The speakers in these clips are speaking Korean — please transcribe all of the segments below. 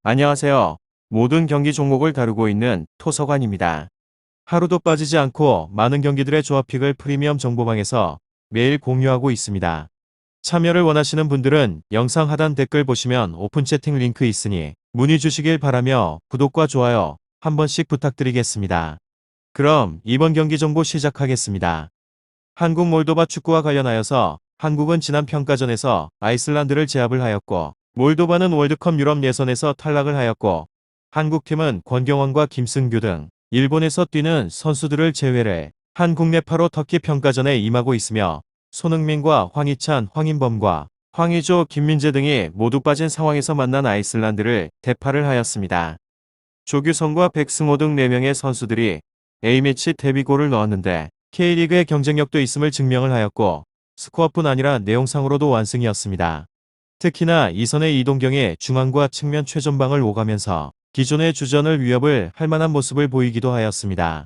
안녕하세요. 모든 경기 종목을 다루고 있는 토서관입니다. 하루도 빠지지 않고 많은 경기들의 조합픽을 프리미엄 정보방에서 매일 공유하고 있습니다. 참여를 원하시는 분들은 영상 하단 댓글 보시면 오픈 채팅 링크 있으니 문의 주시길 바라며 구독과 좋아요 한 번씩 부탁드리겠습니다. 그럼 이번 경기 정보 시작하겠습니다. 한국 몰도바 축구와 관련하여서 한국은 지난 평가전에서 아이슬란드를 제압을 하였고 몰도바는 월드컵 유럽 예선에서 탈락을 하였고 한국팀은 권경원과 김승규 등 일본에서 뛰는 선수들을 제외해 한 국내파로 터키 평가전에 임하고 있으며 손흥민과 황희찬, 황인범과 황의조, 김민재 등이 모두 빠진 상황에서 만난 아이슬란드를 대파를 하였습니다. 조규성과 백승호 등 4명의 선수들이 A매치 데뷔골을 넣었는데 K리그의 경쟁력도 있음을 증명을 하였고 스코어뿐 아니라 내용상으로도 완승이었습니다. 특히나 이선의 이동경이 중앙과 측면 최전방을 오가면서 기존의 주전을 위협을 할 만한 모습을 보이기도 하였습니다.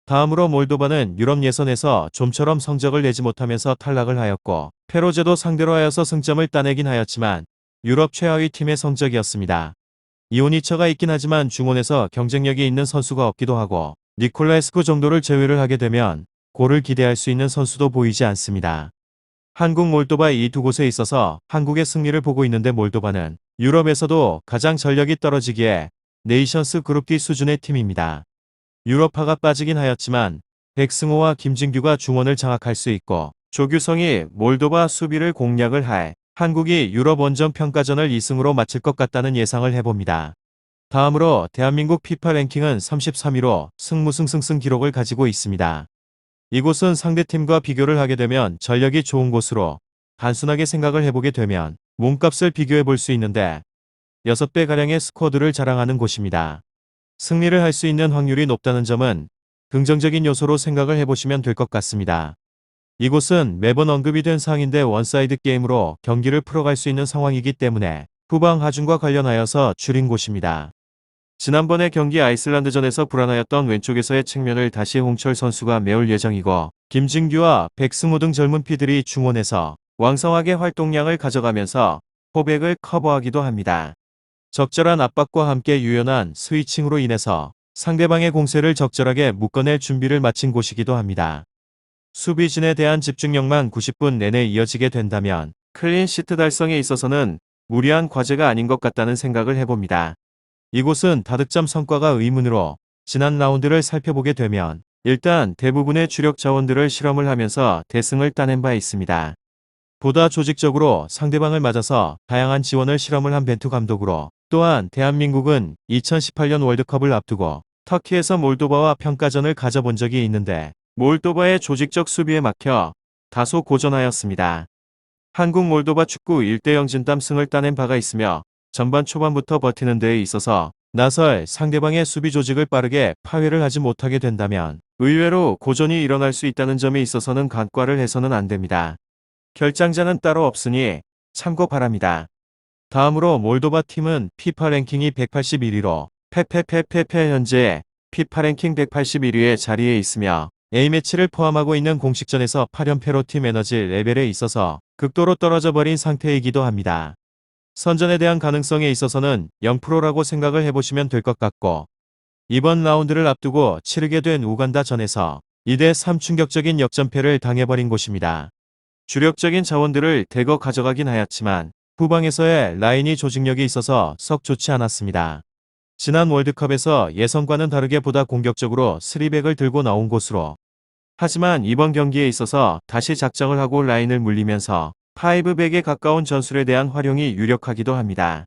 다음으로 몰도바는 유럽 예선에서 좀처럼 성적을 내지 못하면서 탈락을 하였고 페로제도 상대로 하여서 승점을 따내긴 하였지만 유럽 최하위 팀의 성적이었습니다. 이오니처가 있긴 하지만 중원에서 경쟁력이 있는 선수가 없기도 하고 니콜라에스쿠 정도를 제외를 하게 되면 골을 기대할 수 있는 선수도 보이지 않습니다. 한국 몰도바 이 두 곳에 있어서 한국의 승리를 보고 있는데 몰도바는 유럽에서도 가장 전력이 떨어지기에 네이션스 그룹 D 수준의 팀입니다. 유럽파가 빠지긴 하였지만 백승호와 김진규가 중원을 장악할 수 있고 조규성이 몰도바 수비를 공략을 할 한국이 유럽 원정 평가전을 2승으로 마칠 것 같다는 예상을 해봅니다. 다음으로 대한민국 피파 랭킹은 33위로 승무승승승 기록을 가지고 있습니다. 이곳은 상대팀과 비교를 하게 되면 전력이 좋은 곳으로 단순하게 생각을 해보게 되면 몸값을 비교해 볼 수 있는데 6배가량의 스쿼드를 자랑하는 곳입니다. 승리를 할 수 있는 확률이 높다는 점은 긍정적인 요소로 생각을 해보시면 될 것 같습니다. 이곳은 매번 언급이 된 사항인데 원사이드 게임으로 경기를 풀어갈 수 있는 상황이기 때문에 후방 하중과 관련하여서 줄인 곳입니다. 지난번의 경기 아이슬란드전에서 불안하였던 왼쪽에서의 측면을 다시 홍철 선수가 메울 예정이고 김진규와 백승호 등 젊은 피들이 중원에서 왕성하게 활동량을 가져가면서 포백을 커버하기도 합니다. 적절한 압박과 함께 유연한 스위칭으로 인해서 상대방의 공세를 적절하게 묶어낼 준비를 마친 곳이기도 합니다. 수비진에 대한 집중력만 90분 내내 이어지게 된다면 클린시트 달성에 있어서는 무리한 과제가 아닌 것 같다는 생각을 해봅니다. 이곳은 다득점 성과가 의문으로 지난 라운드를 살펴보게 되면 일단 대부분의 주력 자원들을 실험을 하면서 대승을 따낸 바 있습니다. 보다 조직적으로 상대방을 맞아서 다양한 지원을 실험을 한 벤투 감독으로 또한 대한민국은 2018년 월드컵을 앞두고 터키에서 몰도바와 평가전을 가져본 적이 있는데 몰도바의 조직적 수비에 막혀 다소 고전하였습니다. 한국 몰도바 축구 1대0 진땀 승을 따낸 바가 있으며 전반 초반부터 버티는 데에 있어서 나설 상대방의 수비 조직을 빠르게 파괴를 하지 못하게 된다면 의외로 고전이 일어날 수 있다는 점에 있어서는 간과를 해서는 안 됩니다. 결장자는 따로 없으니 참고 바랍니다. 다음으로 몰도바 팀은 피파 랭킹이 181위로 페페페페페 현재 피파 랭킹 181위의 자리에 있으며 A매치를 포함하고 있는 공식전에서 8연패로 팀 에너지 레벨에 있어서 극도로 떨어져 버린 상태이기도 합니다. 선전에 대한 가능성에 있어서는 0%라고 생각을 해보시면 될 것 같고 이번 라운드를 앞두고 치르게 된 우간다전에서 2대3 충격적인 역전패를 당해버린 곳입니다. 주력적인 자원들을 대거 가져가긴 하였지만 후방에서의 라인이 조직력이 있어서 썩 좋지 않았습니다. 지난 월드컵에서 예선과는 다르게 보다 공격적으로 3백을 들고 나온 곳으로 하지만 이번 경기에 있어서 다시 작정을 하고 라인을 물리면서 5백에 가까운 전술에 대한 활용이 유력하기도 합니다.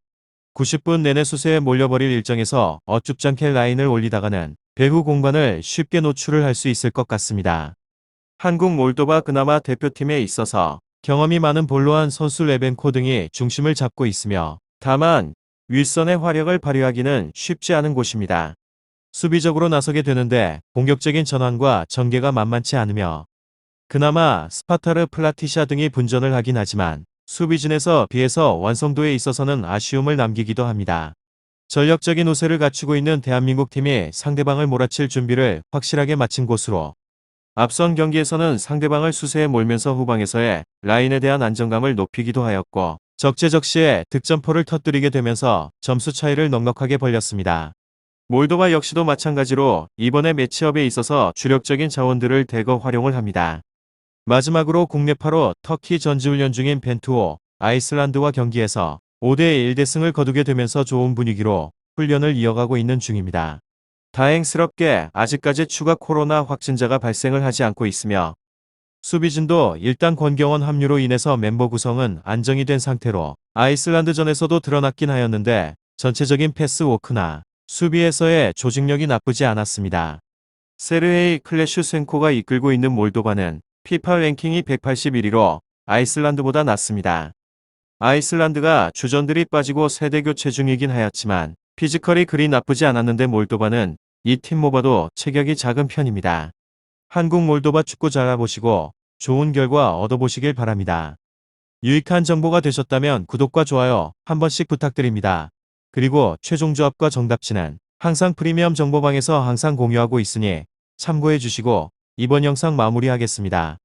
90분 내내 수세에 몰려버릴 일정에서 어쭙잖게 라인을 올리다가는 배후 공간을 쉽게 노출을 할 수 있을 것 같습니다. 한국 몰도바 그나마 대표팀에 있어서 경험이 많은 볼로한 선수 레벤코 등이 중심을 잡고 있으며 다만 윗선의 화력을 발휘하기는 쉽지 않은 곳입니다. 수비적으로 나서게 되는데 공격적인 전환과 전개가 만만치 않으며 그나마 스파타르 플라티샤 등이 분전을 하긴 하지만 수비진에서 비해서 완성도에 있어서는 아쉬움을 남기기도 합니다. 전력적인 우세를 갖추고 있는 대한민국 팀이 상대방을 몰아칠 준비를 확실하게 마친 곳으로 앞선 경기에서는 상대방을 수세에 몰면서 후방에서의 라인에 대한 안정감을 높이기도 하였고 적재적시에 득점포를 터뜨리게 되면서 점수 차이를 넉넉하게 벌렸습니다. 몰도바 역시도 마찬가지로 이번에 매치업에 있어서 주력적인 자원들을 대거 활용을 합니다. 마지막으로 국내파로 터키 전지훈련 중인 벤투호, 아이슬란드와 경기에서 5대 1대승을 거두게 되면서 좋은 분위기로 훈련을 이어가고 있는 중입니다. 다행스럽게 아직까지 추가 코로나 확진자가 발생을 하지 않고 있으며 수비진도 일단 권경원 합류로 인해서 멤버 구성은 안정이 된 상태로 아이슬란드전에서도 드러났긴 하였는데 전체적인 패스워크나 수비에서의 조직력이 나쁘지 않았습니다. 세르헤이 클레슈센코가 이끌고 있는 몰도바는 피파 랭킹이 181위로 아이슬란드보다 낮습니다. 아이슬란드가 주전들이 빠지고 세대 교체 중이긴 하였지만 피지컬이 그리 나쁘지 않았는데 몰도바는 이 팀 모바도 체격이 작은 편입니다. 한국 몰도바 축구 잘 알아보시고 좋은 결과 얻어보시길 바랍니다. 유익한 정보가 되셨다면 구독과 좋아요 한 번씩 부탁드립니다. 그리고 최종 조합과 정답지는 항상 프리미엄 정보방에서 항상 공유하고 있으니 참고해 주시고 이번 영상 마무리하겠습니다.